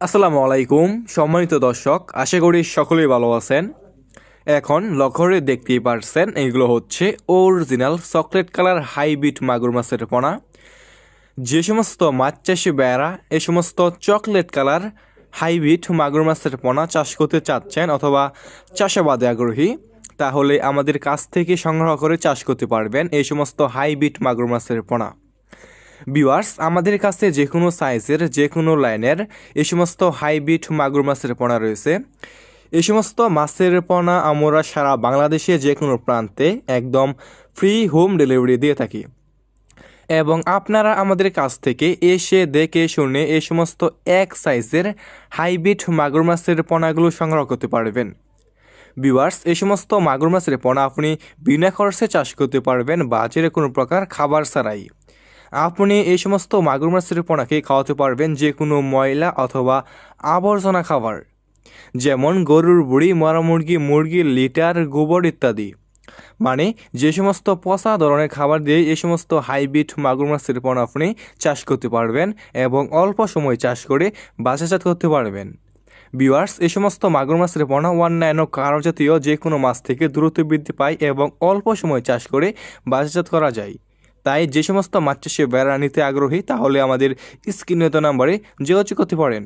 আসসালামু আলাইকুম সম্মানিত দর্শক, আশা করি সকলেই ভালো আছেন। এখন লক্ষ্য করে দেখতেই পারছেন এগুলো হচ্ছে অরিজিনাল চকলেট কালার হাইব্রিড মাগুর মাছের পোনা। যে সমস্ত মাছ চাষি ভাইয়েরা এই সমস্ত চকলেট কালার হাইব্রিড মাগুর মাছের পোনা চাষ করতে চাচ্ছেন অথবা চাষাবাদে আগ্রহী, তাহলে আমাদের কাছ থেকে সংগ্রহ করে চাষ করতে পারবেন এই সমস্ত হাইব্রিড মাগুর মাছের পোনা। ভিউয়ার্স, আমাদের কাছে যে কোনো সাইজের যে কোনো লাইনের এই সমস্ত হাইব্রিড মাগুর মাছের পোনা রয়েছে। এই সমস্ত মাছের পোনা আমরা সারা বাংলাদেশে যে কোনো প্রান্তে একদম ফ্রি হোম ডেলিভারি দিয়ে থাকি এবং আপনারা আমাদের কাছ থেকে এসে দেখে শুনে এই সমস্ত এক সাইজের হাইব্রিড মাগুর মাছের পোনাগুলো সংগ্রহ করতে পারবেন। ভিউয়ার্স, এই সমস্ত মাগুর মাছের পোনা আপনি বিনা খরচে চাষ করতে পারবেন বাজারে কোনো প্রকার খাবার ছাড়াই। আপনি এই সমস্ত মাগুর মাছের পোনাকে খাওয়াতে পারবেন যে কোনো ময়লা অথবা আবর্জনা খাবার, যেমন গরুর বুড়ি, মরা মুরগি, মুরগির লিটার, গোবর ইত্যাদি। মানে যে সমস্ত পচা ধরনের খাবার দিয়ে এই সমস্ত হাইব্রিড মাগুর মাছের পোনা আপনি চাষ করতে পারবেন এবং অল্প সময় চাষ করে বাজারজাত করতে পারবেন। ভিউয়ার্স, এই সমস্ত মাগুর মাছের পোনা অন্যান্য কারজাতীয় যে কোনো মাছ থেকে দ্রুত বৃদ্ধি পায় এবং অল্প সময় চাষ করে বাজারজাত করা যায়। তাই যে সমস্ত মাছ চাষি ভাইয়েরা নিতে আগ্রহী তাহলে আমাদের স্ক্রিনে দেওয়া নাম্বারে যোগাযোগ করতে পারেন।